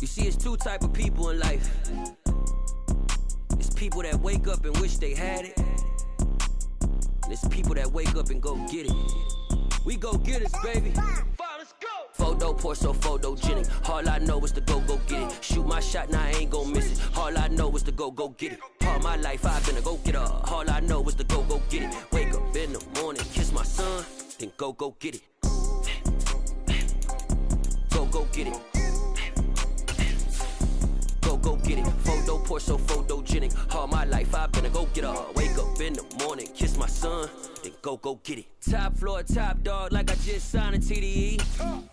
You see, it's two type of people in life. It's people that wake up and wish they had it. And it's people that wake up and go get it. We go get it, baby. Let's go. Photo pour so photogenic. All I know is to go get it. Shoot my shot, now I ain't gon' miss it. All I know is to go get it. All my life I've been a go-getter. All I know is to go get it. Wake up in the morning, kiss my son, then go get it. Go get it. Go get it. Photo pour so photogenic. All my life I've been a go-getter. Wake up in the morning, kiss my son, then go get it. Top floor, top dog, like I just signed a TDE.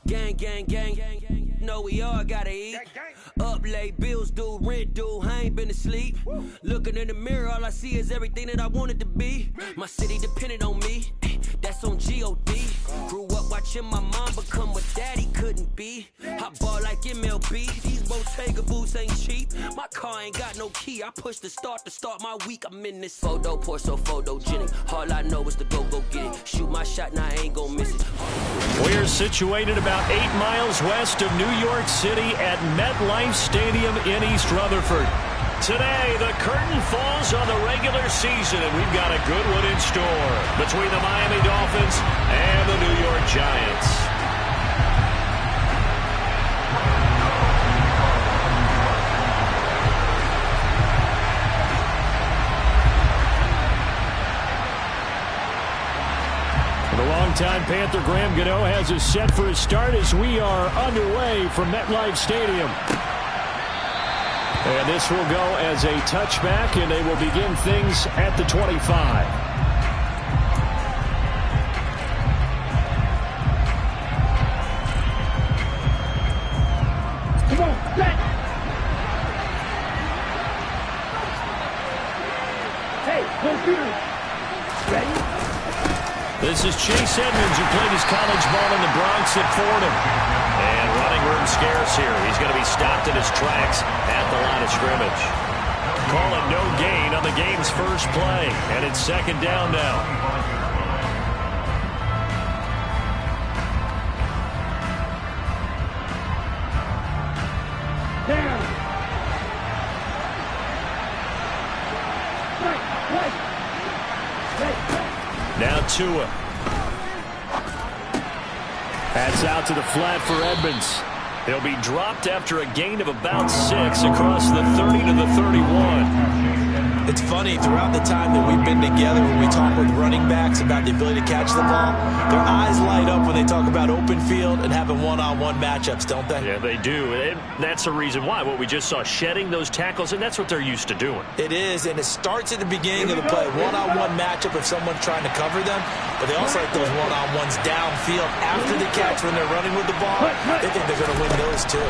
Gang. Know we all gotta eat. Up late, bills due, rent due, I ain't been asleep. Looking in the mirror, all I see is everything that I wanted to be. My city depended on me, that's on G.O.D. Grew up watching my mom become what daddy couldn't be. I ball like MLB, these Bottega boots ain't cheap. My car ain't got no key, I push the start to start my week. I'm in this photo pour so photogenic. All I know is to go get it. Shoot my shot, now I ain't gon' miss it. We're situated about 8 miles west of New York City at MetLife Stadium in East Rutherford. Today, the curtain falls on the regular season, and we've got a good one in store between the Miami Dolphins and the New York Giants. The longtime Panther Graham Gano has us set for a start as we are underway from MetLife Stadium. And this will go as a touchback, and they will begin things at the 25. Come on, set! Hey, go shooter! Ready? This is Chase Edmonds, who played his college ball in the Bronx at Fordham. And running room scarce here. He's going to be stopped in his tracks at the line of scrimmage. Call it no gain on the game's first play. And it's second down now. Down. Now Tua. That's out to the flat for Edmonds. He'll be dropped after a gain of about 6 across the 30 to the 31. It's funny, throughout the time that we've been together, when we talk with running backs about the ability to catch the ball, their eyes light up when they talk about open field and having one-on-one matchups, don't they? Yeah, they do. And that's the reason why. What we just saw, shedding those tackles, and that's what they're used to doing. It is, and it starts at the beginning of the play. One-on-one matchup if someone's trying to cover them, but they also like those one-on-ones downfield after the catch when they're running with the ball. They think they're going to win those too.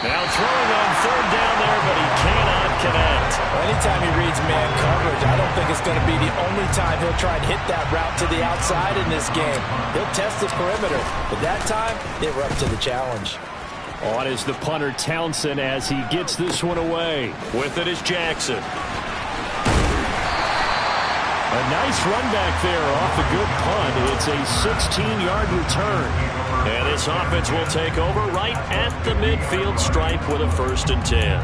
Now throwing on third down there, but he cannot connect. Well, anytime he reads man coverage, I don't think it's going to be the only time he'll try and hit that route to the outside in this game. He'll test the perimeter, but that time, they were up to the challenge. On is the punter Townsend as he gets this one away. With it is Jackson. A nice run back there off the good punt. It's a 16-yard return. And this offense will take over right at the midfield stripe with a 1st and 10.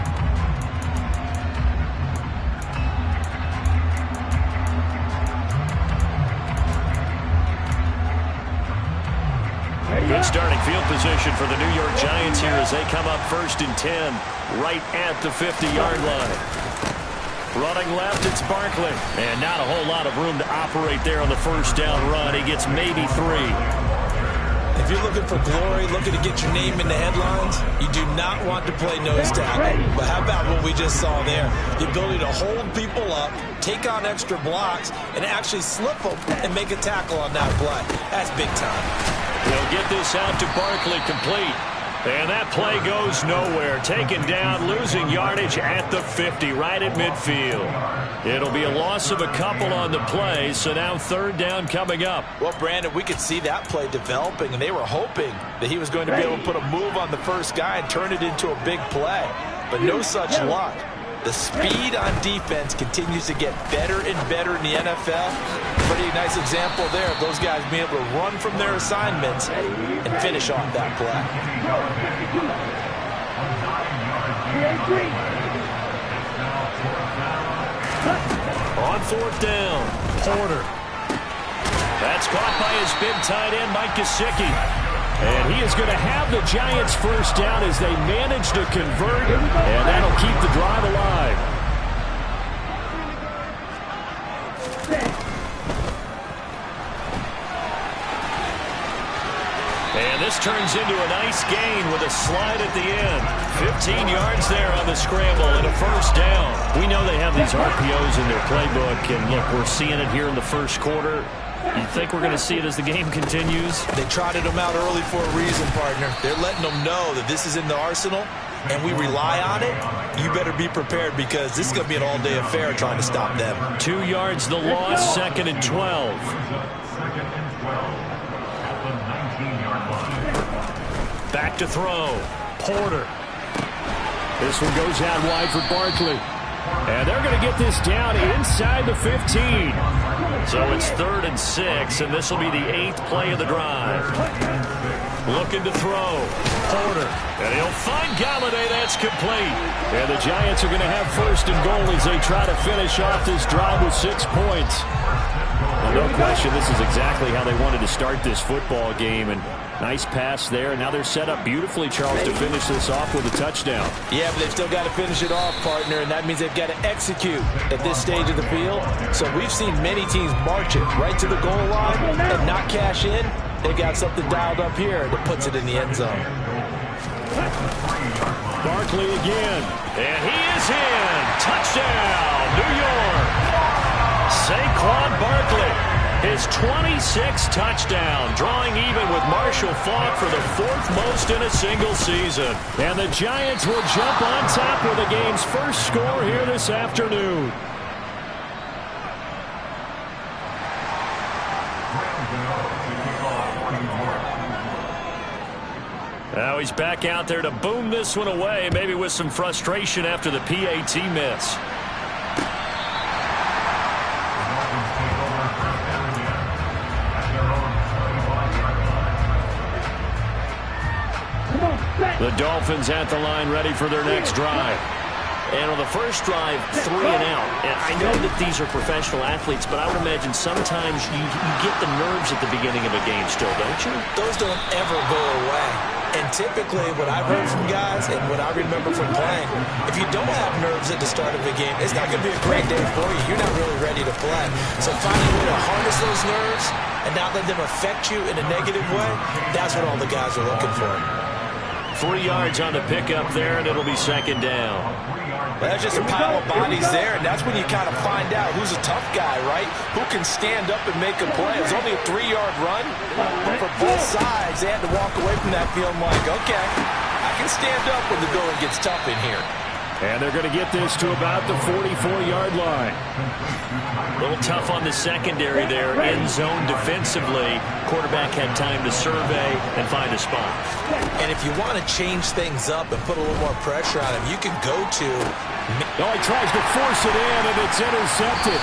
Good starting field position for the New York Giants here as they come up 1st and 10 right at the 50-yard line. Running left, it's Barkley. And not a whole lot of room to operate there on the first down run. He gets maybe 3. If you're looking for glory, looking to get your name in the headlines, you do not want to play nose tackle. But how about what we just saw there? The ability to hold people up, take on extra blocks, and actually slip them and make a tackle on that play. That's big time. They'll get this out to Barkley complete. And that play goes nowhere. Taken down, losing yardage at the 50, right at midfield. It'll be a loss of a couple on the play, so now 3rd down coming up. Well, Brandon, we could see that play developing, and they were hoping that he was going to be able to put a move on the first guy and turn it into a big play. But no such luck. The speed on defense continues to get better and better in the NFL. Pretty nice example there of those guys being able to run from their assignments and finish off that play. On fourth down, Porter. That's caught by his big tight end, Mike Gesicki. And he is going to have the Giants first down as they manage to convert, and that'll keep the drive alive. And this turns into a nice gain with a slide at the end. 15 yards there on the scramble and a first down. We know they have these RPOs in their playbook, and look, we're seeing it here in the first quarter. You think we're going to see it as the game continues? They trotted them out early for a reason, partner. They're letting them know that this is in the arsenal, and we rely on it. You better be prepared because this is going to be an all-day affair trying to stop them. 2 yards the loss, 2nd and 12. Back to throw. Porter. This one goes out wide for Barkley. And they're going to get this down inside the 15. So it's 3rd and 6, and this will be the 8th play of the drive. Looking to throw. Porter. And he'll find Galladay. That's complete. And the Giants are going to have 1st and goal as they try to finish off this drive with 6 points. Well, no question, this is exactly how they wanted to start this football game. And nice pass there. Now they're set up beautifully, Charles, to finish this off with a touchdown. Yeah, but they've still got to finish it off, partner, and that means they've got to execute at this stage of the field. So we've seen many teams march it right to the goal line and not cash in. They got something dialed up here that puts it in the end zone. Barkley again. And he is in. Touchdown, New York. Saquon Barkley. His 26th touchdown, drawing even with Marshall Faulk for the 4th most in a single season. And the Giants will jump on top with the game's first score here this afternoon. Now he's back out there to boom this one away, maybe with some frustration after the PAT miss. The Dolphins at the line, ready for their next drive. And on the first drive, 3 and out. And I know that these are professional athletes, but I would imagine sometimes you get the nerves at the beginning of a game still, don't you? Those don't ever go away. And typically, what I've heard from guys and what I remember from playing, if you don't have nerves at the start of a game, it's not going to be a great day for you. You're not really ready to play. So finding a way to harness those nerves and not let them affect you in a negative way, that's what all the guys are looking for. 3 yards on the pickup there, and it'll be 2nd down. Well, that's just a pile of bodies there, and that's when you kind of find out who's a tough guy, right? Who can stand up and make a play. It was only a 3-yard run, but for both sides, they had to walk away from that feeling like, okay, I can stand up when the going gets tough in here. And they're going to get this to about the 44-yard line. A little tough on the secondary there. End zone defensively. Quarterback had time to survey and find a spot. And if you want to change things up and put a little more pressure on him, you can go to... Oh, he tries to force it in, and it's intercepted.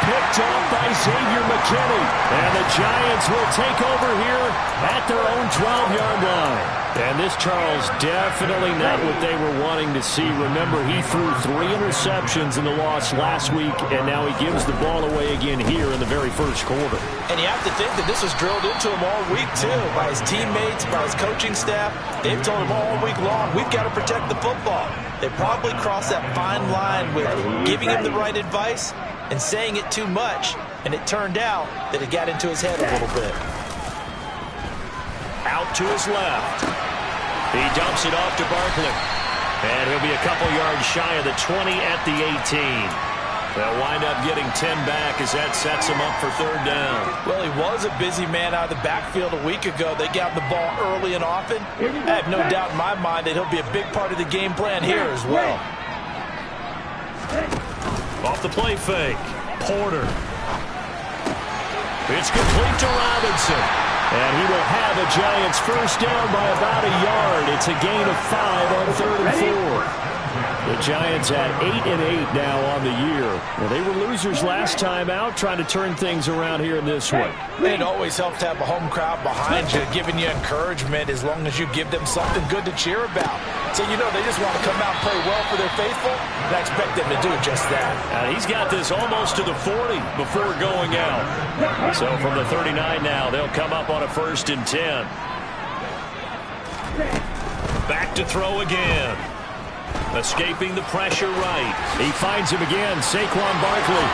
Picked off by Xavier McKinney. And the Giants will take over here at their own 12-yard line. And this, Charles, definitely not what they were wanting to see. Remember, he threw 3 interceptions in the loss last week, and now he gives the ball away again here in the very first quarter. And you have to think that this was drilled into him all week, too, by his teammates, by his coaching staff. They've told him all week long, we've got to protect the football. They probably crossed that fine line with giving him the right advice and saying it too much, and it turned out that it got into his head a little bit. Out to his left. He dumps it off to Barkley. And he'll be a couple yards shy of the 20 at the 18. They'll wind up getting 10 back as that sets him up for 3rd down. Well, he was a busy man out of the backfield a week ago. They got the ball early and often. I have no doubt in my mind that he'll be a big part of the game plan here as well. Off the play fake. Porter. It's complete to Robinson. And he will have the Giants first down by about a yard. It's a gain of 5 on 3rd and 4. The Giants at 8-8 now on the year. Well, they were losers last time out, trying to turn things around here in this one. It always helps to have a home crowd behind you, giving you encouragement as long as you give them something good to cheer about. So, you know, they just want to come out and play well for their faithful, and I expect them to do just that. And he's got this almost to the 40 before going out. So from the 39 now, they'll come up on a 1st and 10. Back to throw again. Escaping the pressure right. He finds him again, Saquon Barkley.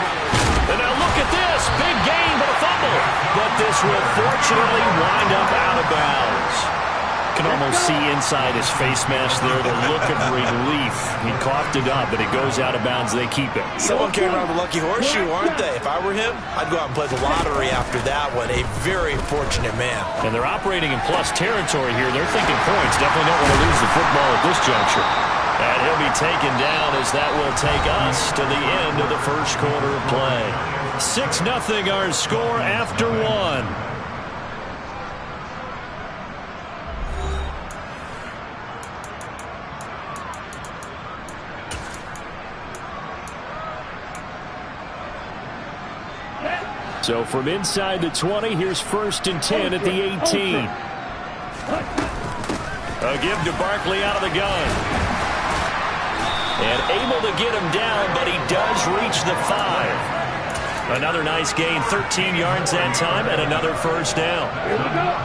And now look at this. Big gain, but a fumble. But this will fortunately wind up out of bounds. You can almost see inside his face mask there the look of relief. He coughed it up, but it goes out of bounds. They keep it. Someone came around the lucky horseshoe, aren't they? If I were him, I'd go out and play the lottery after that one. A very fortunate man. And they're operating in plus territory here. They're thinking points. Definitely don't want to lose the football at this juncture. And he'll be taken down as that will take us to the end of the first quarter of play. 6-0 our score after one. So from inside the 20, here's 1st and 10 at the 18. A give to Barkley out of the gun. And able to get him down, but he does reach the 5. Another nice gain, 13 yards that time, and another 1st down. Here we go.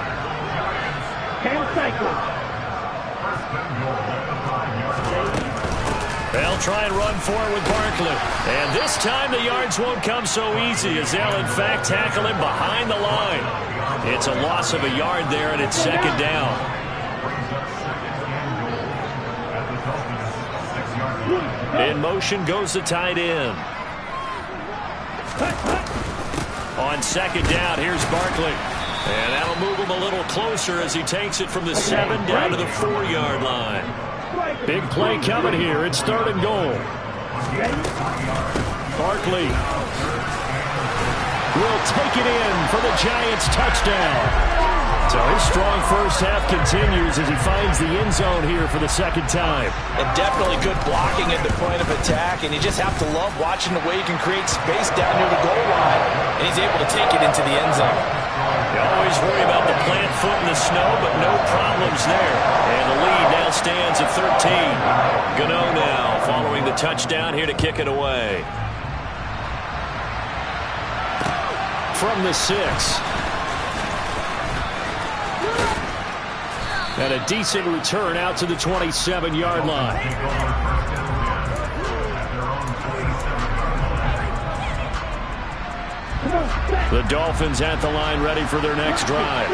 10 cycles. They'll try and run for it with Barkley. And this time the yards won't come so easy as they'll, in fact, tackle him behind the line. It's a loss of a yard there, and it's 2nd down. In motion goes the tight end. On 2nd down, here's Barkley. And that'll move him a little closer as he takes it from the 7 down to the 4-yard line. Big play coming here. It's 3rd and goal. Barkley will take it in for the Giants touchdown. So his strong first half continues as he finds the end zone here for the 2nd time. And definitely good blocking at the point of attack, and you just have to love watching the way he can create space down near the goal line, and he's able to take it into the end zone. You always worry about the plant foot in the snow, but no problems there. And the lead now stands at 13. Gano now following the touchdown here to kick it away. From the 6. And a decent return out to the 27-yard line. The Dolphins at the line ready for their next drive.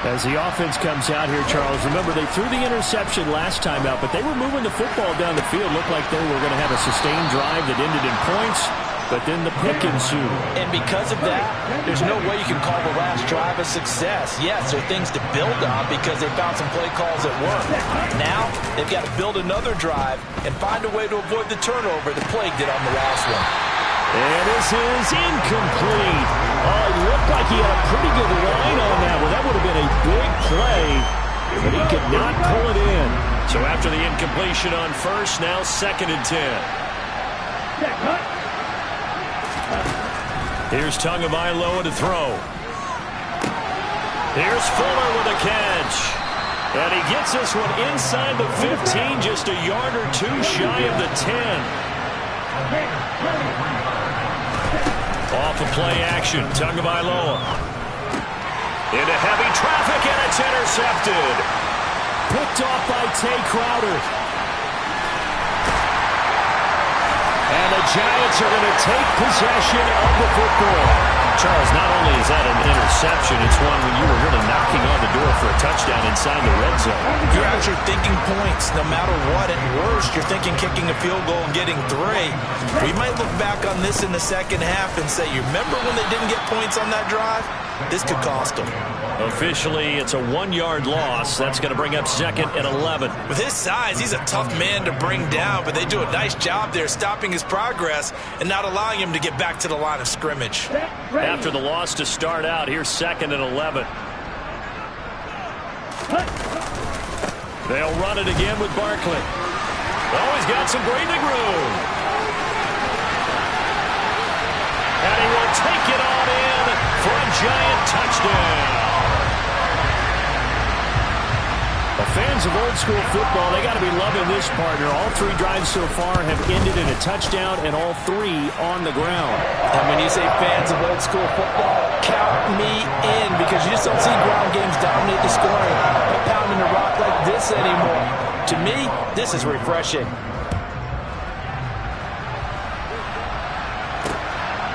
As the offense comes out here, Charles, remember they threw the interception last time out, but they were moving the football down the field. Looked like they were going to have a sustained drive that ended in points, but then the pick ensued. And because of that, there's no way you can call the last drive a success. Yes, there are things to build on because they found some play calls that work. Now, they've got to build another drive and find a way to avoid the turnover that plagued it on the last one. And this is incomplete. Oh, it looked like he had a pretty good line on that one. That would have been a big play, but he could not pull it in. So after the incompletion on 1st, now 2nd and 10. Here's Tagovailoa to throw. Here's Fuller with a catch. And he gets this one inside the 15, just a yard or 2 shy of the 10. Off of play action, Tagovailoa. Into heavy traffic, and it's intercepted. Picked off by Tay Crowder. And the Giants are going to take possession of the football. Charles, not only is that an interception, it's one when you were really knocking on the door for a touchdown inside the red zone. You're actually thinking points no matter what. At worst, you're thinking kicking a field goal and getting 3. We might look back on this in the 2nd half and say, you remember when they didn't get points on that drive? This could cost them. Officially, it's a 1-yard loss. That's going to bring up 2nd and 11. With his size, he's a tough man to bring down, but they do a nice job there stopping his progress and not allowing him to get back to the line of scrimmage. After the loss to start out, here's 2nd and 11. They'll run it again with Barkley. Oh, he's got some breathing room. And he will take it on in for a giant touchdown. The fans of old school football, they got to be loving this partner. All 3 drives so far have ended in a touchdown, and all 3 on the ground. And when you say fans of old school football, count me in, because you just don't see ground games dominate the scoring by pounding the rock like this anymore. To me, this is refreshing.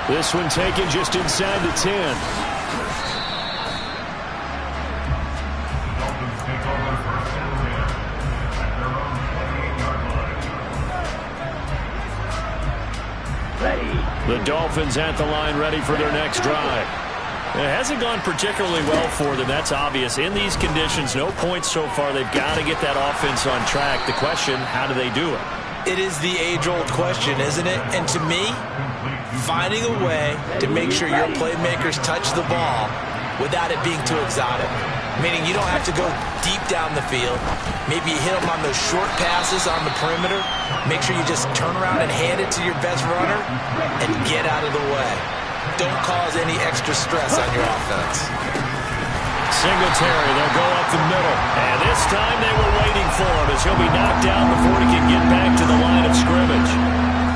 This one taken just inside the 10. The Dolphins at the line, ready for their next drive. It hasn't gone particularly well for them. That's obvious. In these conditions, no points so far. They've got to get that offense on track. The question, how do they do it? It is the age-old question, isn't it? And to me, finding a way to make sure your playmakers touch the ball without it being too exotic. Meaning you don't have to go deep down the field. Maybe you hit them on those short passes on the perimeter. Make sure you just turn around and hand it to your best runner and get out of the way. Don't cause any extra stress on your offense. Singletary, they'll go up the middle. And this time they were waiting for him as he'll be knocked down before he can get back to the line of scrimmage.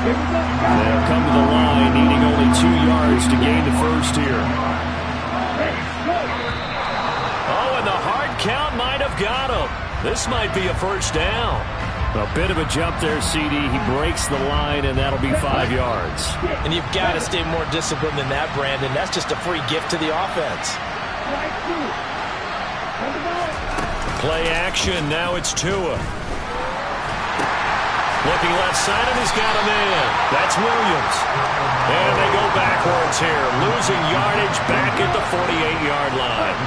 They'll come to the line needing only 2 yards to gain the first here. Oh, and the hard count might have got him. This might be a first down. A bit of a jump there, CD. He breaks the line, and that'll be 5 yards. And you've got to stay more disciplined than that, Brandon. That's just a free gift to the offense. Play action. Now it's Tua. Looking left side, and he's got him in. That's Williams. And they go backwards here, losing yardage back at the 48-yard line.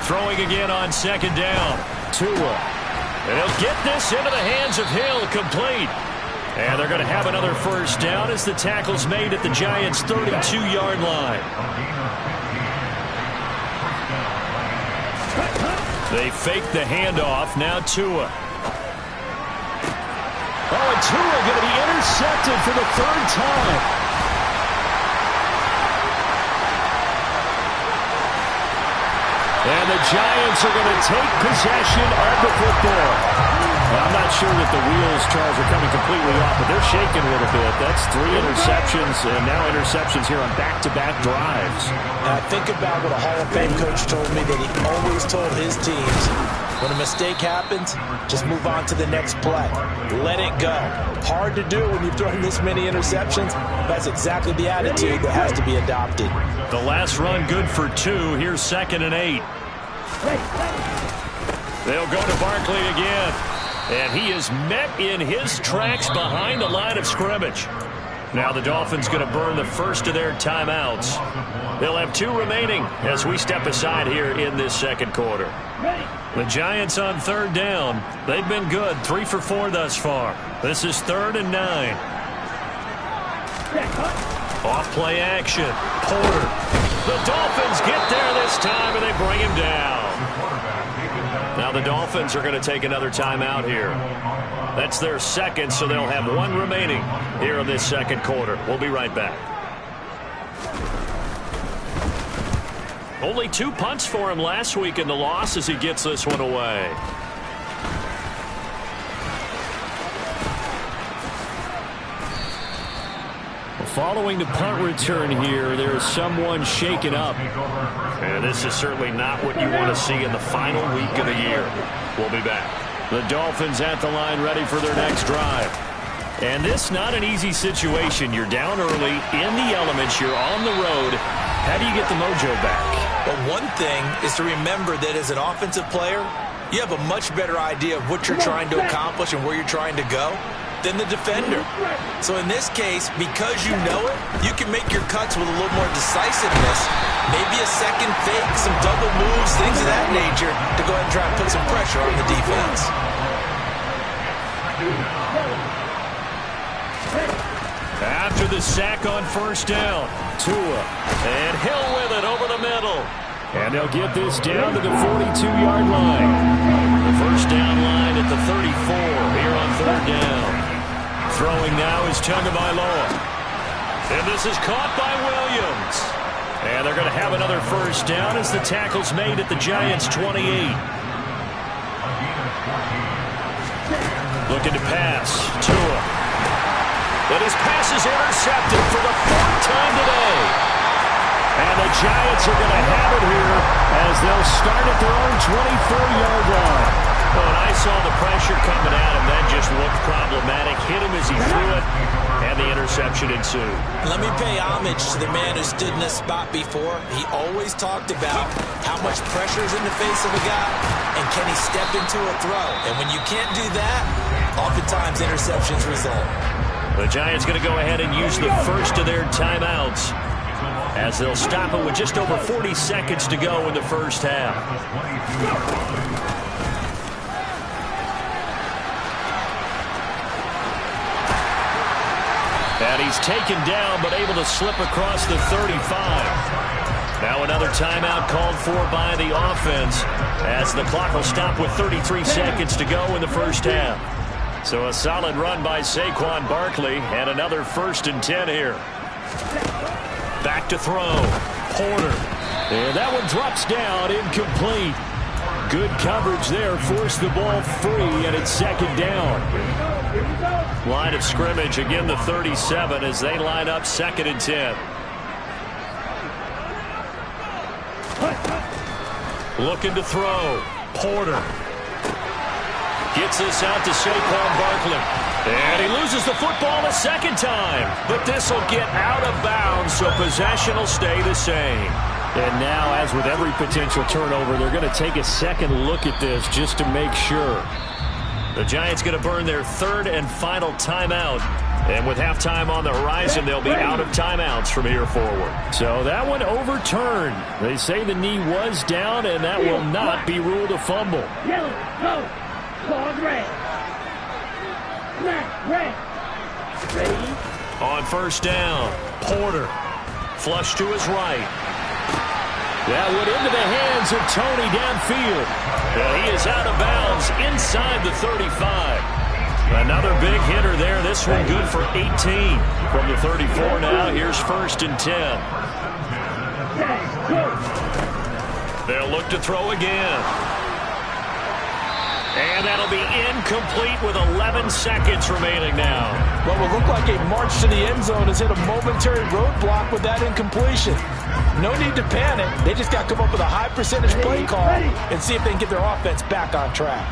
Throwing again on second down. Tua. And he'll get this into the hands of Hill, complete. And they're going to have another first down as the tackle's made at the Giants' 32-yard line. They fake the handoff. Now Tua. Oh, and Tua going to be intercepted for the 3rd time. And the Giants are going to take possession of the football. Well, I'm not sure that the wheels, Charles, are coming completely off, but they're shaking a little bit. That's 3 interceptions, and now interceptions here on back-to-back drives. Now, think about what a Hall of Fame coach told me that he always told his teams, when a mistake happens, just move on to the next play. Let it go. Hard to do when you've thrown this many interceptions. That's exactly the attitude that has to be adopted. The last run good for 2. Here's 2nd and 8. They'll go to Barkley again. And he is met in his tracks behind the line of scrimmage. Now the Dolphins going to burn the first of their timeouts. They'll have 2 remaining as we step aside here in this second quarter. The Giants on 3rd down. They've been good, 3 for 4 thus far. This is 3rd and 9. Off play action. Porter. The Dolphins get there this time and they bring him down. Now the Dolphins are going to take another timeout here. That's their 2nd, so they'll have 1 remaining here in this second quarter. We'll be right back. Only 2 punts for him last week in the loss as he gets this one away. Following the punt return here, there's someone shaken up. And this is certainly not what you want to see in the final week of the year. We'll be back. The Dolphins at the line, ready for their next drive. And this not an easy situation. You're down early, in the elements, you're on the road. How do you get the mojo back? Well, one thing is to remember that as an offensive player, you have a much better idea of what you're trying to accomplish and where you're trying to go than the defender. So in this case, because you know it, you can make your cuts with a little more decisiveness. Maybe a second fake, some double moves, things of that nature to go ahead and try and put some pressure on the defense. After the sack on 1st down, Tua. And Hill with it over the middle. And they'll get this down to the 42-yard line. The first down line at the 34 here on third down. Throwing now is Tagovailoa. And this is caught by Williams. And they're going to have another first down as the tackle's made at the Giants' 28. Looking to pass. Tua. But his pass is intercepted for the fourth time today. And the Giants are going to have it here as they'll start at their own 24-yard line. Well, and I saw the pressure coming at him. That just looked problematic. Hit him as he threw it, and the interception ensued. Let me pay homage to the man who stood in this spot before. He always talked about how much pressure is in the face of a guy, and can he step into a throw. And when you can't do that, oftentimes interceptions result. The Giants going to go ahead and use the first of their timeouts, as they'll stop it with just over 40 seconds to go in the first half. And he's taken down, but able to slip across the 35. Now another timeout called for by the offense, as the clock will stop with 33 seconds to go in the first half. So a solid run by Saquon Barkley, and another 1st and 10 here. Back to throw. Porter. And that one drops down, incomplete. Good coverage there. Forced the ball free, and it's second down. Line of scrimmage, again the 37 as they line up 2nd and 10. Looking to throw. Porter. Gets this out to Saquon Barkley. And he loses the football a second time. But this will get out of bounds, so possession will stay the same. And now, as with every potential turnover, they're going to take a second look at this just to make sure. The Giants going to burn their 3rd and final timeout. And with halftime on the horizon, they'll be out of timeouts from here forward. So that one overturned. They say the knee was down, and that will not be ruled a fumble. Yellow, go. Card red. Black, red. Ready? On first down, Porter. Flush to his right. That went into the hands of Tony downfield. And he is out of bounds inside the 35. Another big hitter there. This one good for 18 from the 34 now. Here's 1st and 10. They'll look to throw again. And that'll be incomplete with 11 seconds remaining now. What will look like a march to the end zone has hit a momentary roadblock with that incompletion. No need to panic. They just got to come up with a high percentage play call and see if they can get their offense back on track.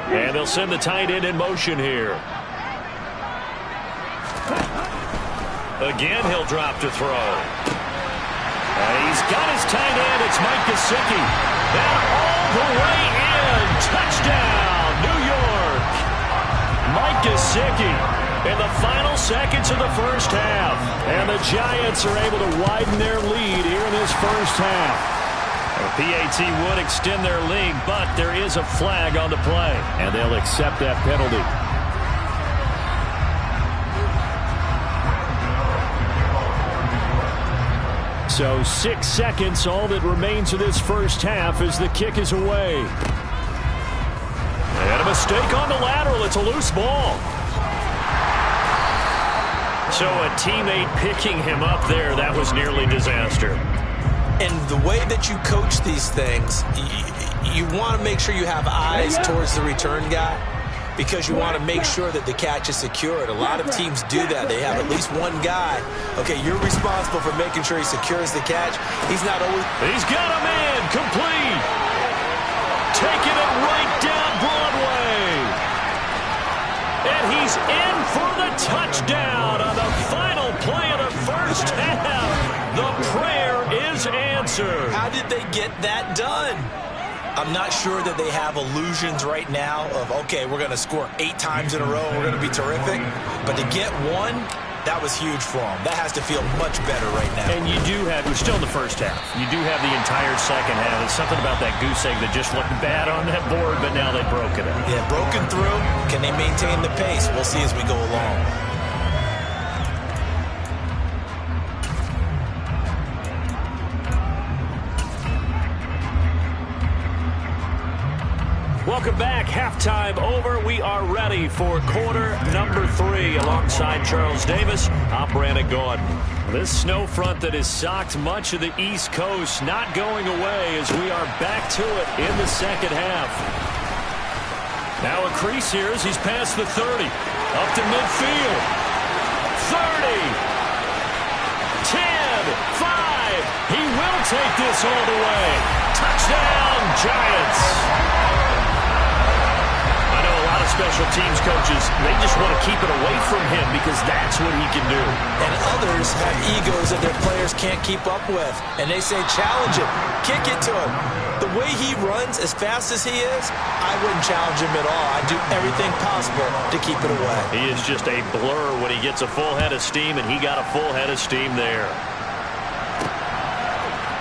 And they'll send the tight end in motion here. Again, he'll drop to throw. And he's got his tight end. It's Mike Gesicki. And all the way in. Touchdown, New York. Mike Gesicki in the final seconds of the first half. And the Giants are able to widen their lead here in this first half. The PAT would extend their lead, but there is a flag on the play. And they'll accept that penalty. So 6 seconds, all that remains of this first half as the kick is away. And a mistake on the lateral. It's a loose ball. So a teammate picking him up there, that was nearly disaster. And the way that you coach these things, you want to make sure you have eyes towards the return guy, because you want to make sure that the catch is secured. A lot of teams do that. They have at least one guy. Okay, you're responsible for making sure he secures the catch. He's not always... He's got a man, complete. Taking it right down Broadway. And he's in for the touchdown on the final play of the first half. The prayer is answered. How did they get that done? I'm not sure that they have illusions right now of, okay, we're going to score 8 times in a row and we're going to be terrific. But to get one, that was huge for them. That has to feel much better right now. And you do have, we're still in the first half. You do have the entire second half. There's something about that goose egg that just looked bad on that board, but now they've broken it. Yeah, broken through. Can they maintain the pace? We'll see as we go along. Welcome back. Halftime over. We are ready for quarter number 3 alongside Charles Davis. I'm Brandon Gordon. This snow front that has socked much of the East Coast not going away as we are back to it in the second half. Now a crease here as he's past the 30. Up to midfield. 30. 10. 5. He will take this all the way. Touchdown, Giants. I know a lot of special teams coaches, they just want to keep it away from him because that's what he can do. And others have egos that their players can't keep up with. And they say, challenge him, kick it to him. The way he runs, as fast as he is, I wouldn't challenge him at all. I'd do everything possible to keep it away. He is just a blur when he gets a full head of steam, and he got a full head of steam there.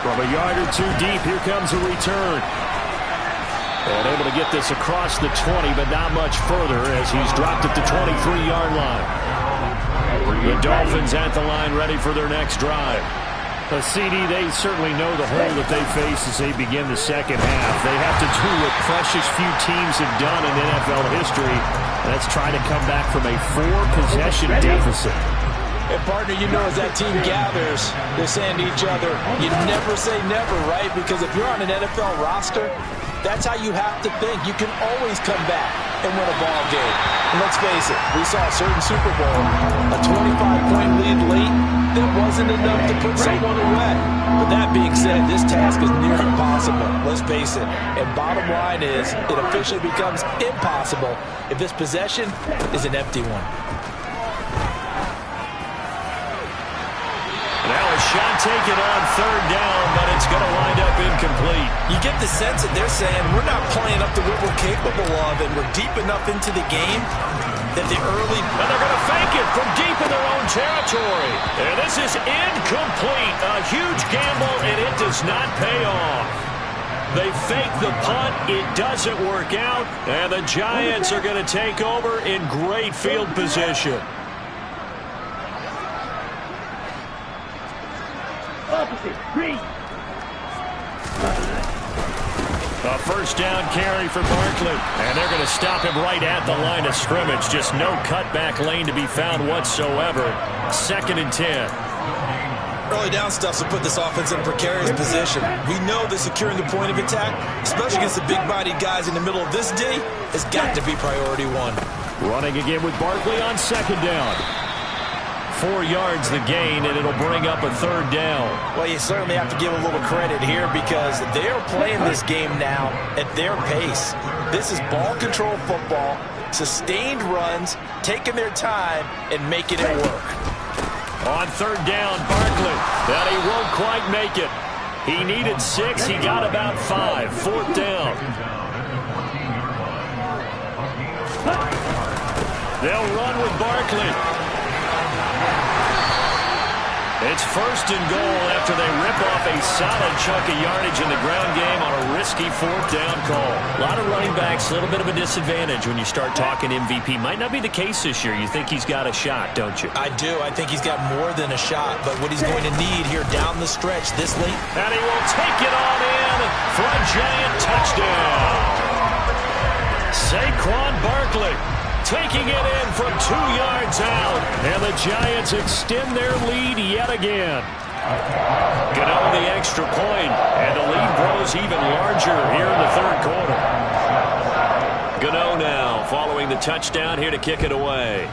From a yard or two deep, here comes a return. And able to get this across the 20, but not much further as he's dropped at the 23-yard line. The Dolphins at the line ready for their next drive. CD, they certainly know the hole that they face as they begin the second half. They have to do what precious few teams have done in NFL history. That's try to come back from a 4-possession deficit. And, partner, you know as that team gathers, they're saying to each other, you never say never, right? Because if you're on an NFL roster, that's how you have to think. You can always come back and win a ball game. And let's face it, we saw a certain Super Bowl, a 25-point lead late, that wasn't enough to put someone away. But that being said, this task is near impossible. Let's face it. And bottom line is, it officially becomes impossible if this possession is an empty one. Now a shot taken on third down, but it's going to wind up incomplete. You get the sense that they're saying we're not playing up to what we're capable of, and we're deep enough into the game that the early... And they're going to fake it from deep in their own territory. And this is incomplete. A huge gamble, and it does not pay off. They fake the punt. It doesn't work out, and the Giants are going to take over in great field position. A first down carry for Barkley. And they're going to stop him right at the line of scrimmage. Just no cutback lane to be found whatsoever. 2nd and 10. Early down stuff to put this offense in a precarious position. We know that securing the point of attack, especially against the big-bodied guys in the middle of this day, has got to be priority 1. Running again with Barkley on 2nd down. 4 yards the gain, and it'll bring up a 3rd down. Well, you certainly have to give a little credit here because they're playing this game now at their pace. This is ball control football, sustained runs, taking their time, and making it work. On 3rd down, Barkley. That he won't quite make it. He needed 6. He got about 5. 4th down. They'll run with Barkley. It's 1st and goal after they rip off a solid chunk of yardage in the ground game on a risky 4th down call. A lot of running backs, a little bit of a disadvantage when you start talking MVP. Might not be the case this year. You think he's got a shot, don't you? I do. I think he's got more than a shot, but what he's going to need here down the stretch this late. And he will take it on in for a Giant touchdown. Saquon Barkley taking it in from 2 yards out. And the Giants extend their lead yet again. Gano the extra point, and the lead grows even larger here in the 3rd quarter. Gano now following the touchdown here to kick it away.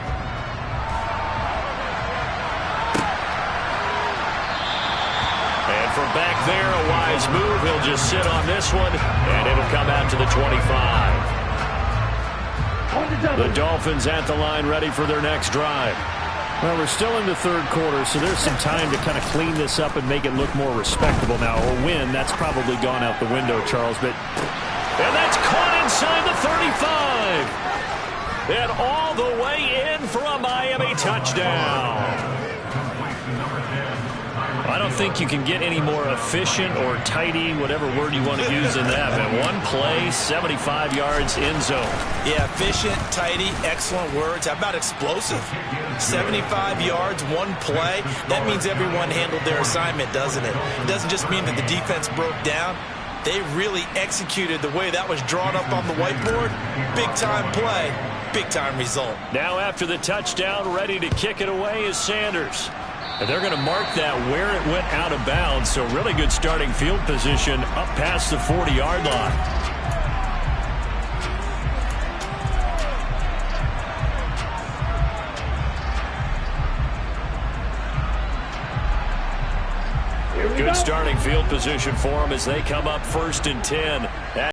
And from back there, a wise move. He'll just sit on this one, and it'll come out to the 25. The Dolphins at the line ready for their next drive. Well, we're still in the 3rd quarter, so there's some time to kind of clean this up and make it look more respectable now. A win, that's probably gone out the window, Charles. And that's caught inside the 35. And all the way in for a Miami touchdown. I don't think you can get any more efficient or tidy, whatever word you want to use in that. Man, one play, 75 yards, end zone. Yeah, efficient, tidy, excellent words. How about explosive? 75 yards, one play. That means everyone handled their assignment, doesn't it? It doesn't just mean that the defense broke down. They really executed the way that was drawn up on the whiteboard. Big-time play, big-time result. Now after the touchdown, ready to kick it away is Sanders. And they're going to mark that where it went out of bounds, so really good starting field position up past the 40-yard line. Good starting field position for them as they come up 1st and 10